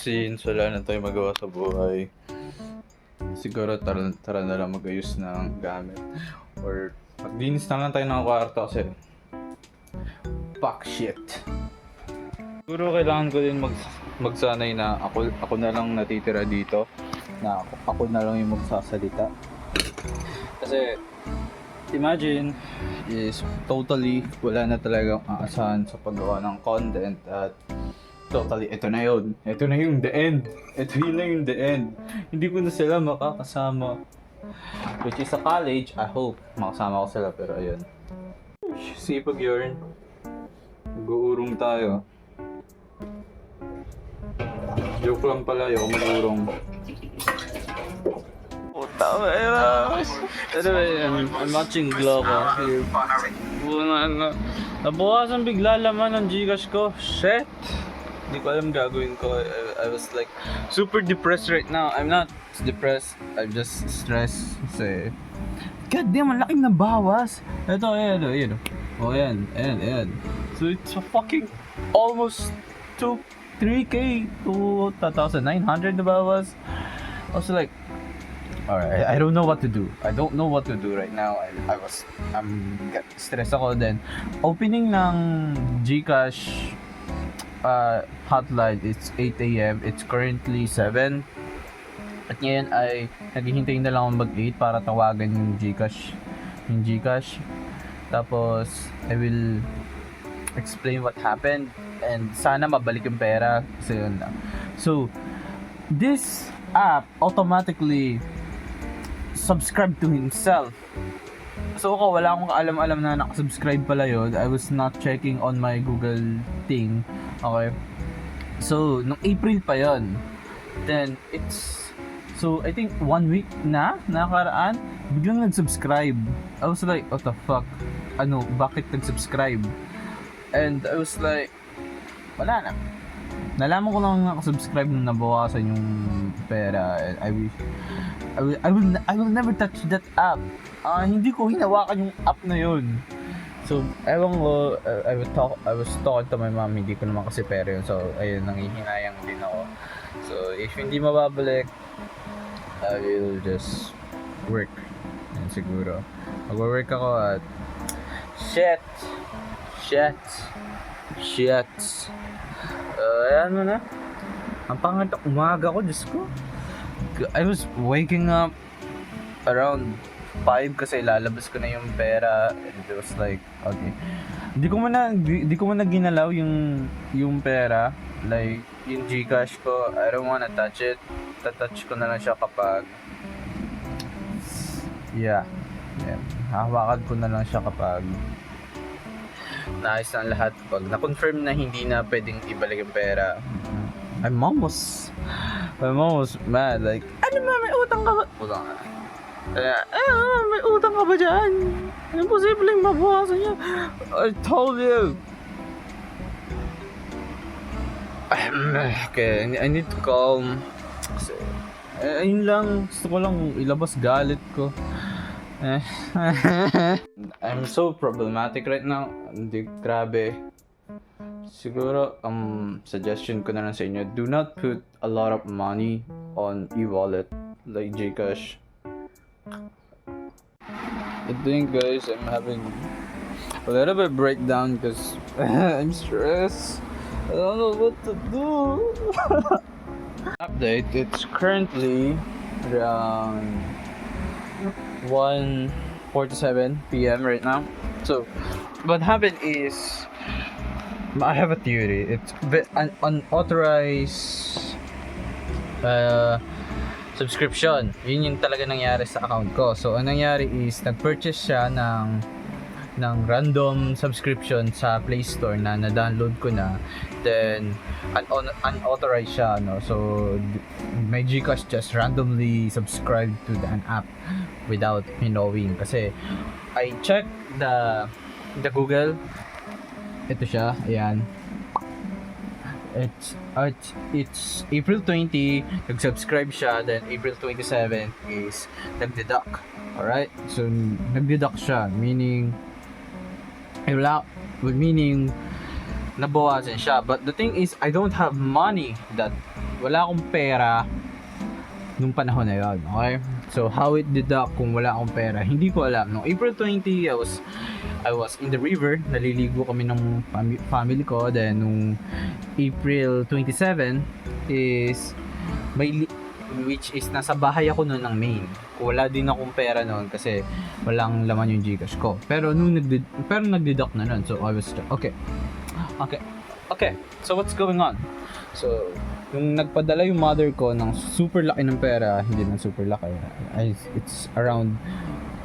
Since wala na tayo magawa sa buhay, siguro tara na lang mag-ayos ng gamit. Or maglinis na lang tayo ng kwarto kasi fuck shit. Siguro kailangan ko din magsanay na ako na lang natitira dito. Na ako na lang yung magsasalita. Kasi imagine is totally wala na talagang aasahan sa paggawa ng content at totally, ito na yun. Ito na yung the end. Ito yun na yung the end. Hindi ko na sila makakasama. Which is sa college, I hope makasama ko sila. Pero ayun. Sipag yun. Mag-uurong tayo. Joke lang pala yun, mag-uurong. Anyway, I'm watching Globo here. Nabukasan bigla laman ng Gcash ko. Shit! Hindi ko alam gagawin ko. I was like super depressed right now. I'm not depressed. I'm just stressed. Kasi God damn, ang laking nabawas. Ito, ayan. Oh, ayan. So it's a fucking almost 3K to 2,900 nabawas. I was like, alright, I don't know what to do. I don't know what to do right now. I'm stressed ako then. Opening ng Gcash hotline, it's 8 AM. It's currently 7. At ngayon ay naghihintay na lang ako mag-8 para tawagan yung Gcash. Tapos I will explain what happened and sana mabalik yung pera kasi yun lang. So this app automatically subscribe to himself. So ako wala akong alam na nakasubscribe pala yun. I was not checking on my Google thing. Okay. So nung April pa yon. Then so I think 1 week na nakaraan biglang nag-subscribe. I was like, what the fuck? Bakit nag-subscribe? And I was like, wala na. Nalaman ko lang nakasubscribe nung nabawasan yung pera. I will never touch that app. Hindi ko hinawakan yung app na yun. So, ewan ko, I was talking to my mom, hindi ko naman kasi pera yun. So, ayun, nanghihinayang din ako. So, if hindi mababalik, I will just work. Yan siguro. Mag-work ako at shit. Ayan mo na. Ang pangat umaga ko, Diyos ko. I was waking up around 5 kasi lalabas ko na yung pera and it was like, okay. Hindi ko muna ginalaw yung pera, like yung Gcash ko. I don't wanna touch it. Tatouch ko na lang siya kapag hahawakan ko na lang siya kapag naayos na lahat. Pag na-confirm na hindi na pwedeng ibalik yung pera, I'm almost mad. Like, may utang ka ba? May utang ka ba dyan? Imposibleng mabawasan niya. I told you. Okay, I need to calm. Kasi, ayun lang. Gusto ko lang ilabas galit ko. I'm so problematic right now. Hindi, grabe. Siguro, suggestion ko na lang sa inyo, do not put a lot of money on e-wallet like Gcash. I think, guys, I'm having a little bit breakdown because I'm stressed. I don't know what to do. Update, it's currently around 1:47 p.m. right now. So, what happened is, I have a theory. It's an unauthorized subscription. Yun yung talaga nangyari sa account ko. So, ang nangyari is, nag-purchase siya ng random subscription sa Play Store na na-download ko na. Then, unauthorized siya, no? So, my Gcash just randomly subscribed to an app without me knowing. Kasi, I checked the Google. Ito siya, ayan. It's April 20, nag-subscribe siya, then April 27 is nag-deduct. Alright? So, nag-deduct siya. Meaning, meaning, nabawasan siya. But the thing is, I don't have money wala akong pera nung panahon na yun. Okay? So, how it deduct kung wala akong pera? Hindi ko alam. Noong April 20, I was in the river. Naliligo kami ng family ko. Then, nung April 27 is which is nasa bahay ako noon ng Maine. Wala din akong pera noon kasi walang laman yung Gcash ko. Pero nag-deduct na noon. So I was okay. So what's going on? So nung nagpadala yung mother ko ng super laki ng pera, hindi na super laki. It's around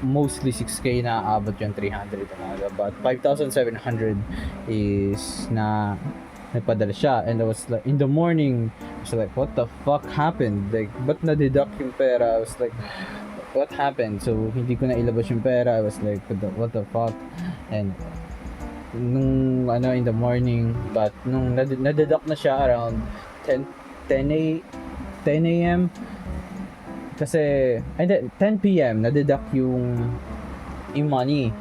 mostly 6K na abot yung 300 but 5,700 is na nagpadala siya. And I was like, in the morning I was like, what the fuck happened? Like, ba't na-deduct yung pera? I was like, what happened? So hindi ko na ilabas yung pera. I was like, what the fuck? And nung in the morning, but nung na-deduct na siya around 10 a.m. kasi 10 p.m. na-deduct yung money.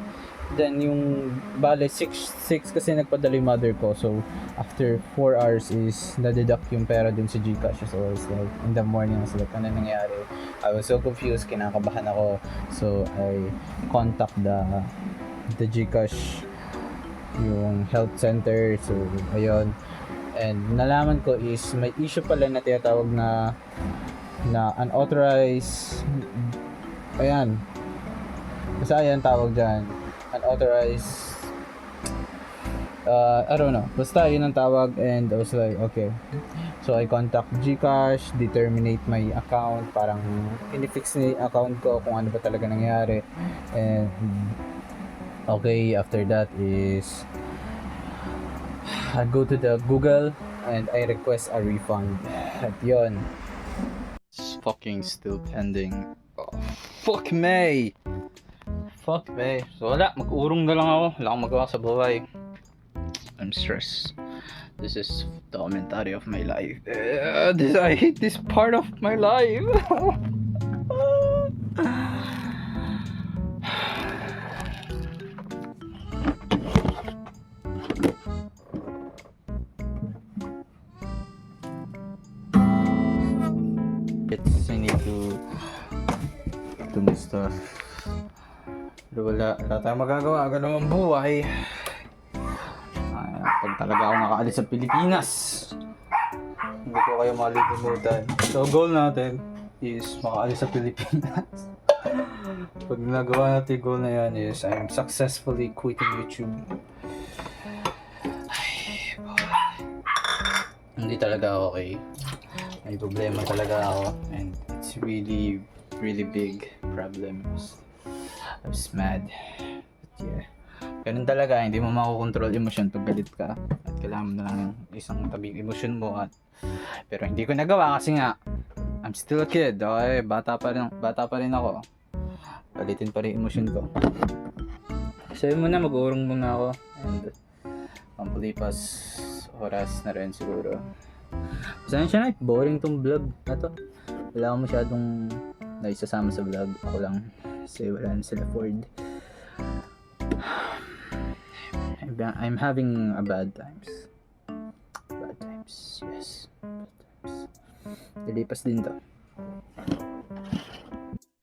Then yung bale 6 kasi nagpadala yung mother ko. So after 4 hours is na-deduct yung pera dun sa Gcash. So I was like, in the morning I was like, ano nangyari? I was so confused, kinakabahan ako. So I contact the Gcash, yung health center. So ayun. And nalaman ko is may issue pala na tinatawag na unauthorized, ayan, basta ayan tawag dyan, unauthorized, I don't know, basta yun ang tawag. And I was like, okay. So I contact Gcash, determinate my account, parang in-fix ni account ko kung ano ba talaga nangyari. And okay, after that is I go to the Google and I request a refund. At yun, it's fucking still pending. Oh, fuck me. So wala, mag-urong na lang ako. Wala akong magawa sa buhay. I'm stressed. This is the commentary of my life. I hate this part of my life. I need to do my stuff. Pero wala tayong magagawa. Ganun ang buhay. Pag talaga ako nakaalis sa Pilipinas, hindi ko kayo malilimutan. So goal natin is makaalis sa Pilipinas. Pag nagawa natin yung goal na yan is I'm successfully quitting YouTube. Hindi talaga okay. May problema talaga ako, and it's really big problems. I was mad. But yeah, ganun talaga, hindi mo makokontrol emosyon pag galit ka, at kailangan mo na lang isang tabing emosyon mo. Pero hindi ko nagawa kasi nga I'm still a kid, okay? Bata pa rin ako. Galitin pa rin emosyon ko. So yun muna, mag-uurong muna ako, and pampalipas oras na rin siguro. Pasensya na, boring tong vlog na to. Wala akong masyadong naisasama sa vlog. Ako lang, kasi wala na sila Ford. I'm having a bad times. Yes. Bad times. Lilipas din to.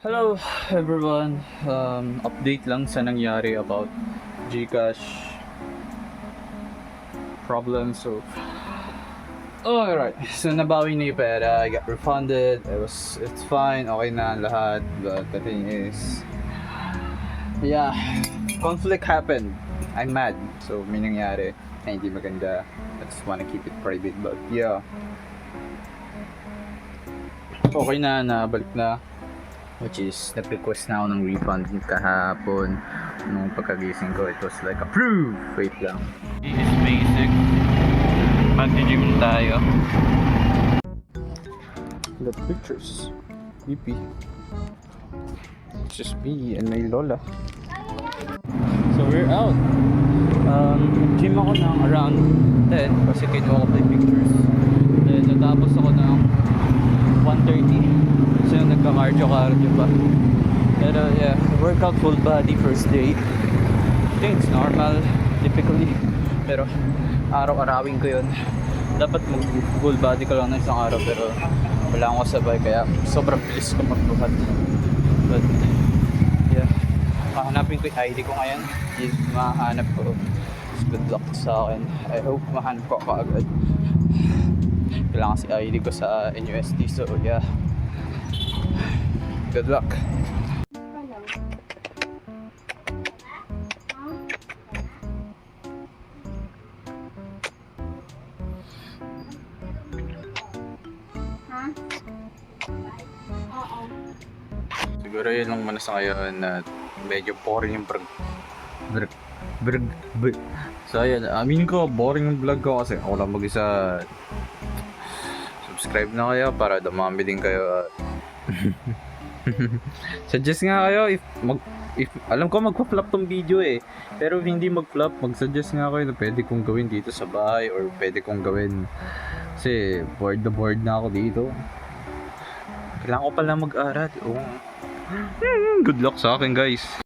Hello everyone. Update lang sa nangyari about Gcash problem. So alright, so nabawi na yung pera, I got refunded, it's fine, okay na lahat. But the thing is, yeah, conflict happened. I'm mad, so may nangyari na hindi maganda. I just wanna keep it private, but yeah, okay na, nabalik na. Which is, nag-request na ako ng refund kahapon. Nung pagkagising ko, it was like, approved! Wait lang. This is basic. Mag-gym tayo. The pictures. BP. It's just me and my lola. So we're out. Gym ako ng around 10 kasi kinuha ko yung pictures. Then natapos ako ng 1:30. So nagka-cardio pa. Pero yeah, workout full body first day. I think it's normal, typically. Pero araw-arawin ko yun. Dapat mag full body ka lang ng isang araw, pero wala akong kasabay kaya sobrang bilis ko magbuhat. But yeah, mahanapin ko yung ID ko ngayon. Yung mahanap ko. Good luck sa akin. I hope mahanap ko kaagad. Kailangan si ID ko sa NUST, so yeah. Good luck. Siguro yun lang muna sa ngayon na medyo boring yung So ayun, aminin ko boring yung vlog ko kasi ako lang mag-isa. Subscribe na kayo para dumami din kayo. Suggest nga kayo if alam ko magpa-flop tong video eh. Pero if hindi mag-flop, mag-suggest nga kayo na pwede kong gawin dito sa bahay or pwede kong gawin. Kasi bored na ako dito. Kailangan ko pala mag-aral. Good luck sa akin guys.